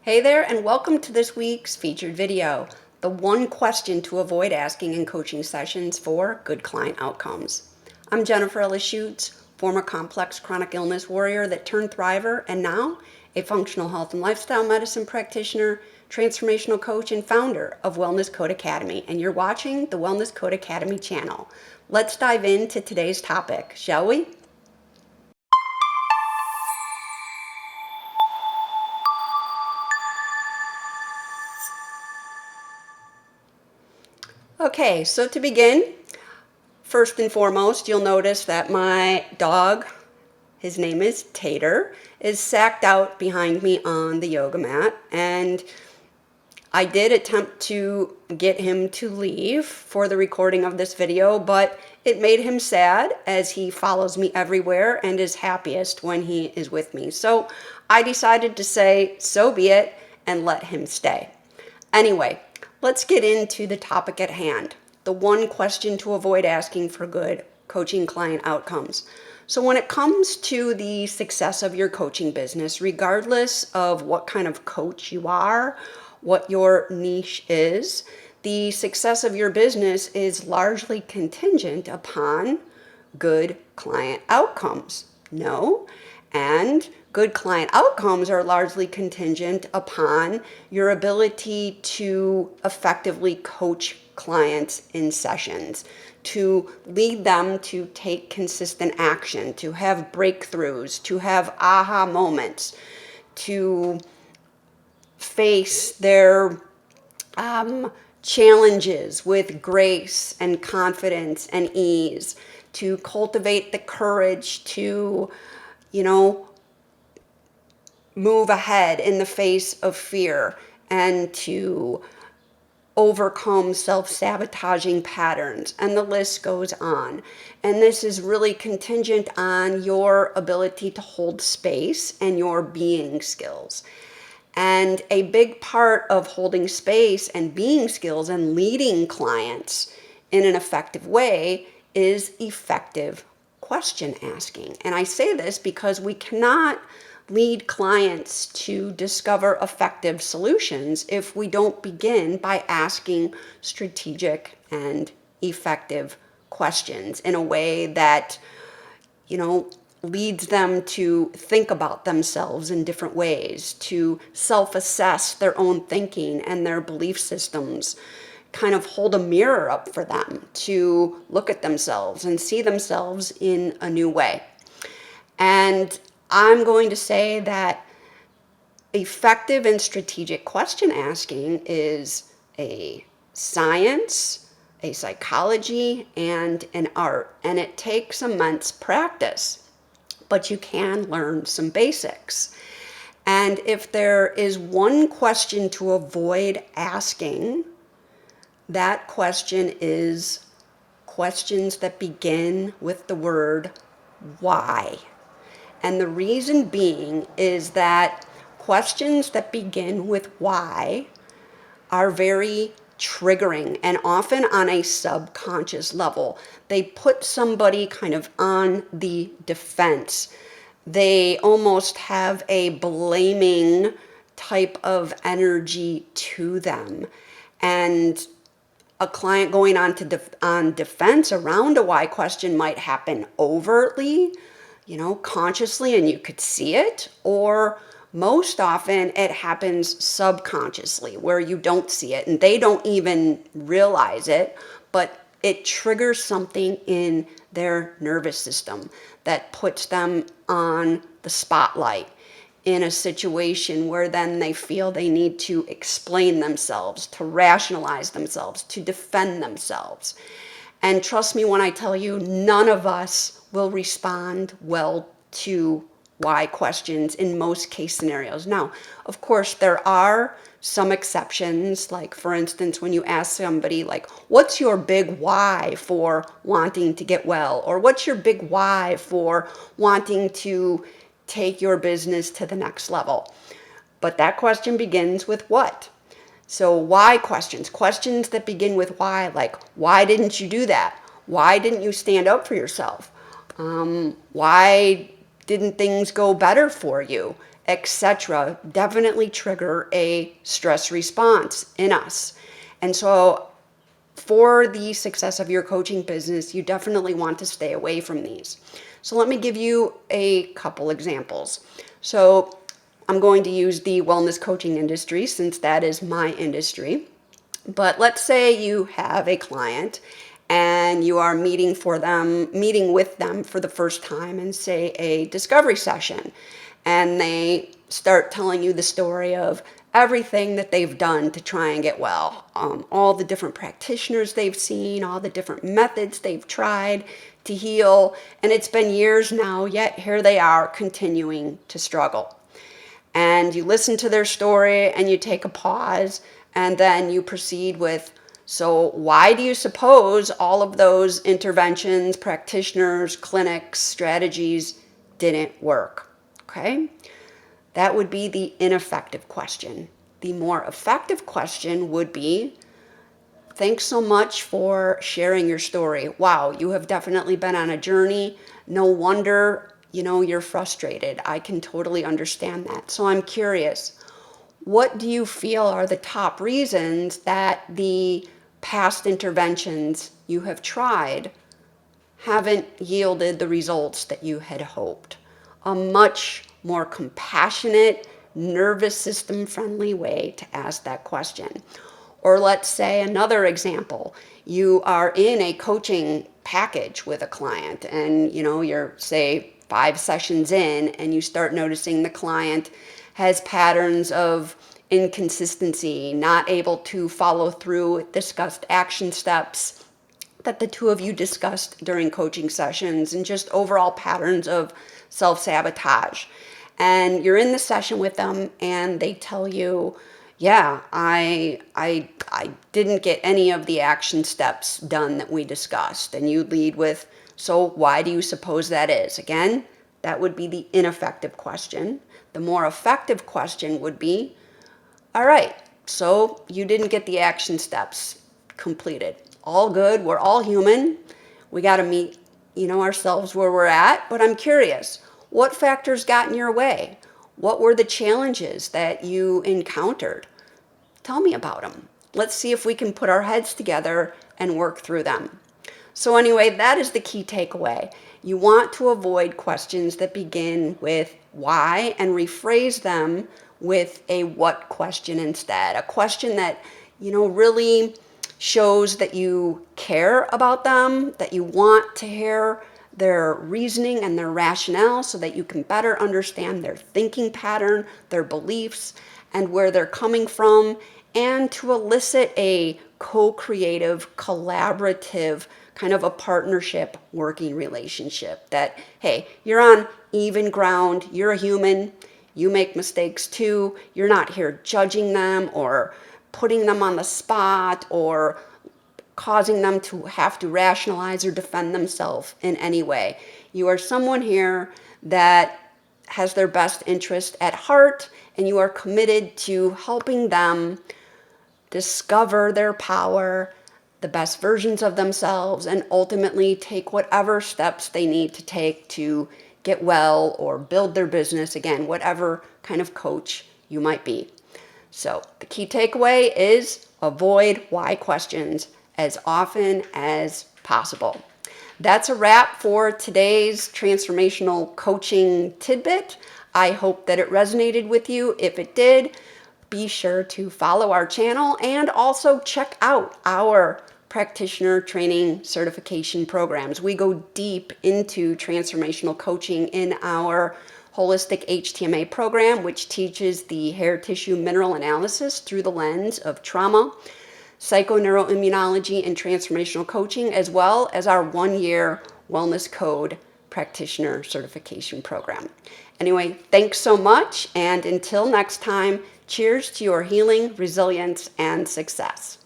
Hey there, and welcome to this week's featured video, the one question to avoid asking in coaching sessions for good client outcomes. I'm Jennifer Ellis Schutz, former complex chronic illness warrior that turned thriver, and now a functional health and lifestyle medicine practitioner, transformational coach, and founder of Wellness Code Academy. And you're watching the Wellness Code Academy channel. Let's dive into today's topic, shall we? Okay, so to begin, first and foremost, you'll notice that my dog, his name is Tater, is sacked out behind me on the yoga mat, and I did attempt to get him to leave for the recording of this video, but it made him sad as he follows me everywhere and is happiest when he is with me. So I decided to say, so be it, and let him stay. Anyway, let's get into the topic at hand, the one question to avoid asking for good coaching client outcomes. So when it comes to the success of your coaching business, regardless of what kind of coach you are, what your niche is, the success of your business is largely contingent upon good client outcomes. No? And good client outcomes are largely contingent upon your ability to effectively coach clients in sessions, to lead them to take consistent action, to have breakthroughs, to have aha moments, to face their challenges with grace and confidence and ease, to cultivate the courage to, move ahead in the face of fear and to overcome self-sabotaging patterns, and the list goes on. And this is really contingent on your ability to hold space and your being skills. And a big part of holding space and being skills and leading clients in an effective way is effective question asking. And I say this because we cannot lead clients to discover effective solutions if we don't begin by asking strategic and effective questions in a way that, leads them to think about themselves in different ways, to self-assess their own thinking and their belief systems, kind of hold a mirror up for them to look at themselves and see themselves in a new way. And I'm going to say that effective and strategic question asking is a science, a psychology, and an art, and it takes immense practice, but you can learn some basics. And if there is one question to avoid asking, that question is questions that begin with the word why. And the reason being is that questions that begin with why are very triggering and often on a subconscious level. They put somebody kind of on the defense. They almost have a blaming type of energy to them. And a client going on defense around a why question might happen overtly, consciously, and you could see it, or most often it happens subconsciously where you don't see it and they don't even realize it, but it triggers something in their nervous system that puts them on the spotlight in a situation where then they feel they need to explain themselves, to rationalize themselves, to defend themselves. And trust me when I tell you, none of us will respond well to why questions in most case scenarios. Now, of course, there are some exceptions, like for instance, when you ask somebody like, what's your big why for wanting to get well? Or what's your big why for wanting to take your business to the next level? But that question begins with what? So why questions that begin with why, like, why didn't you do that? Why didn't you stand up for yourself? Why didn't things go better for you? etc., definitely trigger a stress response in us. And so for the success of your coaching business, you definitely want to stay away from these. So let me give you a couple examples. So I'm going to use the wellness coaching industry since that is my industry. But let's say you have a client and you are meeting with them for the first time in, say, a discovery session. And they start telling you the story of everything that they've done to try and get well, all the different practitioners they've seen, all the different methods they've tried to heal. And it's been years now, yet here they are continuing to struggle. And you listen to their story and you take a pause and then you proceed with, so why do you suppose all of those interventions, practitioners, clinics, strategies didn't work? Okay? That would be the ineffective question. The more effective question would be, thanks so much for sharing your story. Wow, you have definitely been on a journey. No wonder, you're frustrated. I can totally understand that. So I'm curious, what do you feel are the top reasons that the past interventions you have tried haven't yielded the results that you had hoped? A much more compassionate, nervous system friendly way to ask that question. Or let's say another example, you are in a coaching package with a client and you're, say, 5 sessions in and you start noticing the client has patterns of inconsistency, not able to follow through with discussed action steps that the two of you discussed during coaching sessions, and just overall patterns of self-sabotage. And you're in the session with them and they tell you, yeah, I didn't get any of the action steps done that we discussed. And you lead with, so why do you suppose that is? Again, that would be the ineffective question. The more effective question would be, all right, so you didn't get the action steps completed. All good. We're all human. We got to meet, ourselves where we're at. But I'm curious, what factors got in your way? What were the challenges that you encountered? Tell me about them. Let's see if we can put our heads together and work through them. So anyway, that is the key takeaway. You want to avoid questions that begin with why and rephrase them with a what question instead. A question that, really shows that you care about them, that you want to hear their reasoning and their rationale so that you can better understand their thinking pattern, their beliefs, and where they're coming from, and to elicit a co-creative, collaborative, kind of a partnership working relationship that, hey, you're on even ground, you're a human, you make mistakes too, you're not here judging them or putting them on the spot or causing them to have to rationalize or defend themselves in any way. You are someone here that has their best interest at heart, and you are committed to helping them discover their power, the best versions of themselves, and ultimately take whatever steps they need to take to get well or build their business, again, whatever kind of coach you might be. So the key takeaway is avoid why questions as often as possible. That's a wrap for today's transformational coaching tidbit. I hope that it resonated with you. If it did, be sure to follow our channel and also check out our practitioner training certification programs. We go deep into transformational coaching in our holistic HTMA program, which teaches the hair tissue mineral analysis through the lens of trauma, psychoneuroimmunology, and transformational coaching, as well as our 1-year wellness code practitioner certification program. Anyway, thanks so much, and until next time, cheers to your healing, resilience, and success.